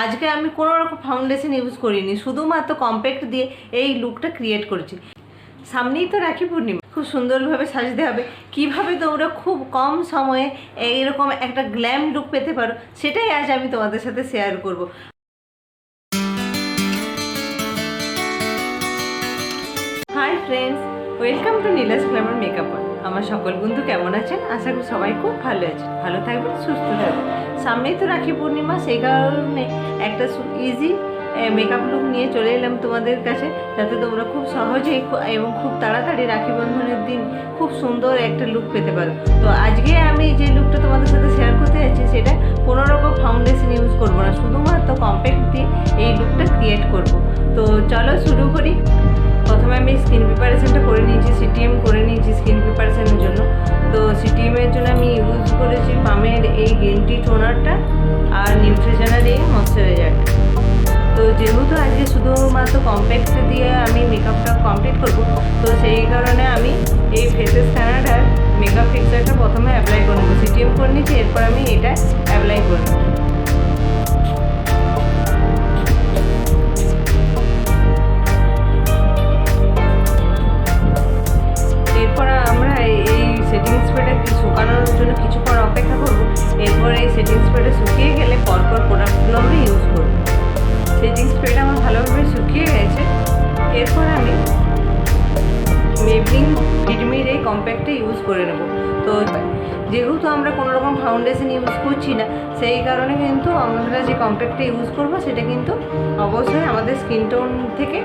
আজকে আমি কোনো রকম ফাউন্ডেশন ইউজ করিনি, শুধুমাত্র কম্প্যাক্ট দিয়ে এই লুকটা ক্রিয়েট করেছি। সামনেই তো রাখি পূর্ণিমা, খুব সুন্দরভাবে সাজতে হবে। কিভাবে তোমরা খুব কম সময়ে এইরকম একটা গ্ল্যাম লুক পেতে পারো, সেটাই আজ আমি তোমাদের সাথে শেয়ার করব। Hi friends, welcome to Neela's Glamour makeup. আমার সকল বন্ধু কেমন আছেন? আশা করি সবাই খুব ভালো আছে, ভালো থাকবেন, সুস্থ থাকবেন। সামনেই তো রাখি পূর্ণিমা, সেই কারণে একটা ইজি মেকআপ লুক নিয়ে চলে এলাম তোমাদের কাছে, যাতে তোমরা খুব সহজেই এবং খুব তাড়াতাড়ি রাখি বন্ধনের দিন খুব সুন্দর একটা লুক পেতে পারো। তো আজকে আমি যে লুকটা তোমাদের সাথে শেয়ার করতে যাচ্ছি, সেটা কোনো রকম ফাউন্ডেশন ইউজ করবো না, শুধুমাত্র কম্প্যাক্ট দিয়ে এই লুকটা ক্রিয়েট করব। তো চলো শুরু করি। প্রথমে আমি স্কিন প্রিপারেশনটা করে নিয়েছি, সিটিএম করে নিয়েছি স্কিন প্রিপারেশনের জন্য। তো সিটিএমের জন্য আমি ইউজ করেছি পামের এই গ্রিন টি টোনারটা আর নিউট্রিশনার এই ময়শ্চারাইজারটা। তো যেহেতু আজকে শুধুমাত্র কম্প্যাক্ট দিয়ে আমি মেকআপটা কমপ্লিট করবো, তো সেই কারণে আমি এই ফেসেস কানাডার মেকআপ ফিক্সারটা প্রথমে অ্যাপ্লাই করে নেবো। সিটিএম করে নিয়েছি, এরপর আমি এটা অ্যাপ্লাই করে নেবো। এরপর আমরা এই সেটিং স্প্রেটা শুকানোর জন্য কিছুক্ষণ অপেক্ষা করবো। এরপর এই সেটিং স্প্রেটা শুকিয়ে গেলে পরপর প্রোডাক্টগুলো আমরা ইউজ করবো। সেটিং স্প্রেটা আমার ভালোভাবে শুকিয়ে গেছে। এরপর আমি মেবলিন ফিটমির এই কম্প্যাক্টটা ইউজ করে নেব। তো যেহেতু আমরা কোনো রকম ফাউন্ডেশন ইউজ করছি না, সেই কারণে কিন্তু আমরা যে কম্প্যাক্টটা ইউজ করবো সেটা কিন্তু অবশ্যই আমাদের স্কিন টোন থেকে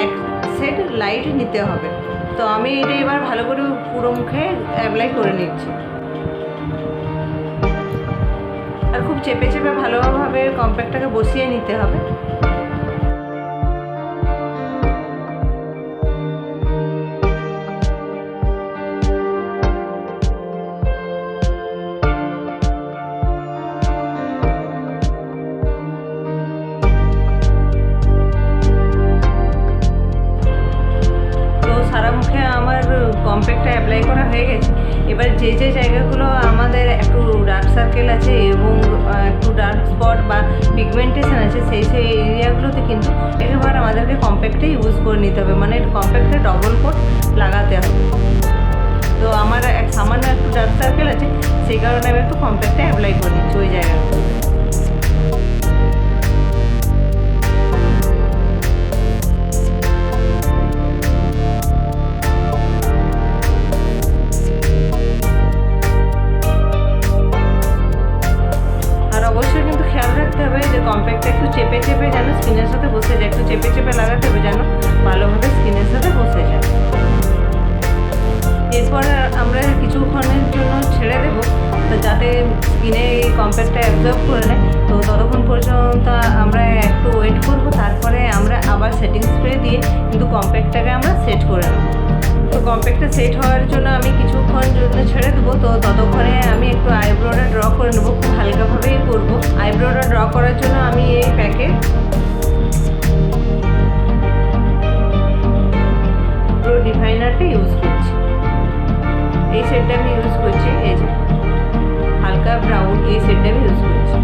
এক শেড লাইট নিতে হবে। তো আমি এটা এবার ভালো করে পুরো মুখে অ্যাপ্লাই করে নিচ্ছি, আর খুব চেপে চেপে ভালোভাবে কম্প্যাক্টটাকে বসিয়ে নিতে হবে। কম্প্যাক্টটা অ্যাপ্লাই করা হয়ে গেছে। এবার যে যে জায়গাগুলো আমাদের একটু ডার্ক সার্কেল আছে এবং একটু ডার্ক স্পট বা পিগমেন্টেশন আছে, সেই এরিয়াগুলোতে কিন্তু এবার আমাদেরকে কম্প্যাক্টটা ইউজ করে নিতে হবে, মানে কম্প্যাক্টে ডবল কোট লাগাতে হবে। তো আমার সামান্য একটু ডার্ক সার্কেল আছে, সেই কারণে আমি একটু কম্প্যাক্টটা অ্যাপ্লাই করে নিচ্ছি ওই জায়গায়। কম্প্যাক্টটা একটু চেপে চেপে যেন স্কিনের সাথে বসে যায়, একটু চেপে চেপে লাগাতে হবে যেন ভালোভাবে স্কিনের সাথে বসে যায়। এরপর আমরা কিছুক্ষণের জন্য ছেড়ে দেবো, তো যাতে স্কিনে এই কম্প্যাক্টটা অ্যাবজর্ব করে নেয়। তো ততক্ষণ পর্যন্ত আমরা একটু ওয়েট করবো, তারপরে আমরা আবার সেটিং স্প্রে দিয়ে কিন্তু কম্প্যাক্টটাকে আমরা সেট করে নেবো। তো কম্প্যাক্টটা সেট হওয়ার জন্য আমি কিছুক্ষণ জন্য ছেড়ে দেবো। তো ততক্ষণে আমি একটু আইব্রোটা ড্র করে নেবো, খুব হালকাভাবেই করবো। আইব্রোটা ড্র করার জন্য আমি এই প্যাকেট ডিফাইনারটা ইউজ করছি। এই শেডটা আমি ইউজ করছি, এই যে হালকা ব্রাউন, এই শেডটা আমি ইউজ করছি।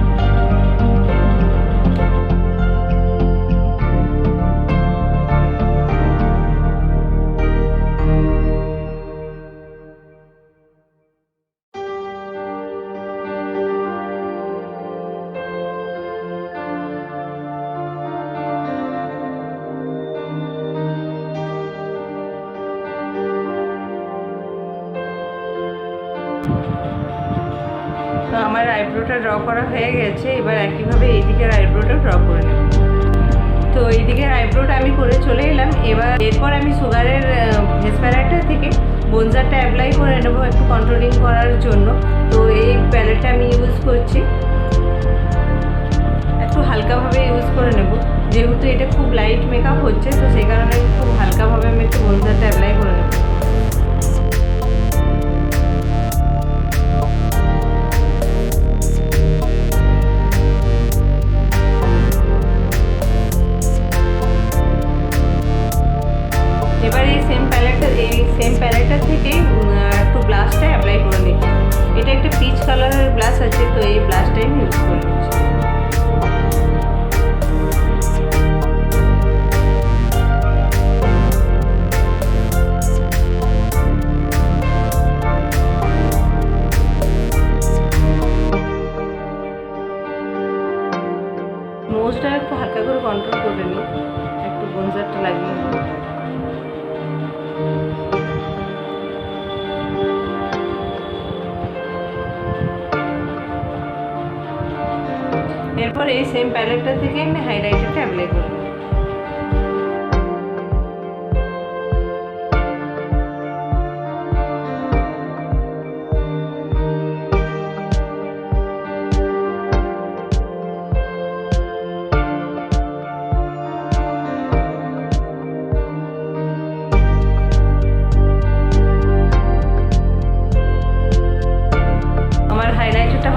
তো আমার আইব্রোটা ড্র করা হয়ে গেছে। এবার একইভাবে এই দিকের আইব্রোটা ড্র করে নেব। তো এই দিকের আইব্রোটা আমি করে চলে এলাম। এরপর আমি সুগারের ফেস প্যালেটটা থেকে বনজারটা অ্যাপ্লাই করে নেবো একটু কন্ট্রোলিং করার জন্য। তো এই প্যালেটটা আমি ইউজ করছি, একটু হালকাভাবে ইউজ করে নেব, যেহেতু এটা খুব লাইট মেকআপ হচ্ছে, তো সেই কারণে খুব হালকাভাবে আমি একটু বনজারটা অ্যাপ্লাই করে নেব। এবার এই সেম প্যালেটটা থেকে একটু ব্লাশটা অ্যাপ্লাই করে নিচ্ছি। এটা একটা পিচ কালারের ব্লাশ আছে, তো এই ব্লাশটাই আমি ইউজ করে নিচ্ছি। নোজটা একটু হালকা করে কন্ট্রোল করে নিই, একটু ব্রোঞ্জারটা লাগিয়ে নিই। এরপর এই সেম প্যালেটটা থেকে আমি হাইলাইটারটা অ্যাপ্লাই করব।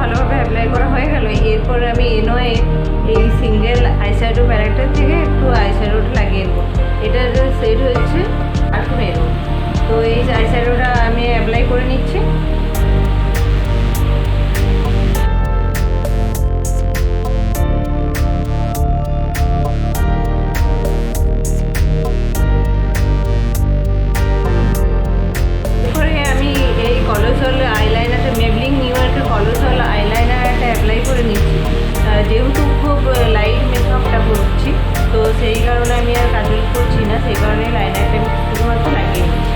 ভালোভাবে অ্যাপ্লাই করা হয়ে গেল। এরপর আমি এনোয়ে এই সিঙ্গেল আইশ্যাডো প্যালেটটার থেকে একটু আইশ্যাডোটা লাগিয়ে নেবো। এটার শেড হচ্ছে ডার্ক মেরুন। তো এই আইশ্যাডোটা আমি অ্যাপ্লাই করে নিচ্ছি। এরপরে আমি এই কলোসল আইলাইনারটা মেবলিন নিউ ইয়র্কের কলোসল আইলাইনারটা অ্যাপ্লাই করে নিচ্ছি। যেহেতু খুব লাইট মেকআপটা করছি, তো সেই কারণে আমি আর কাজল করছি না, সেই কারণে লাইনারটা আমি শুধুমাত্র লাগিয়ে নিচ্ছি।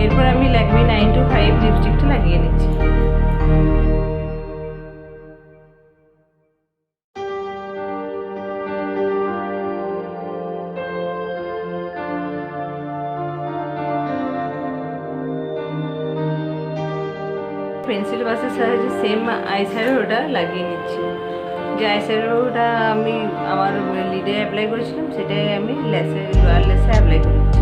এরপর আমি ল্যাকমি 925 লিপস্টিকটা লাগিয়ে নিচ্ছি। পেন্সিল বাসের সাহায্যে সেম আইশ্যাডোটা লাগিয়ে নিচ্ছি। যে আইশ্যাডোটা আমি আমার লিডে অ্যাপ্লাই করেছিলাম, সেটাই আমি লেসে লোয়ার লেসে অ্যাপ্লাই করেছি।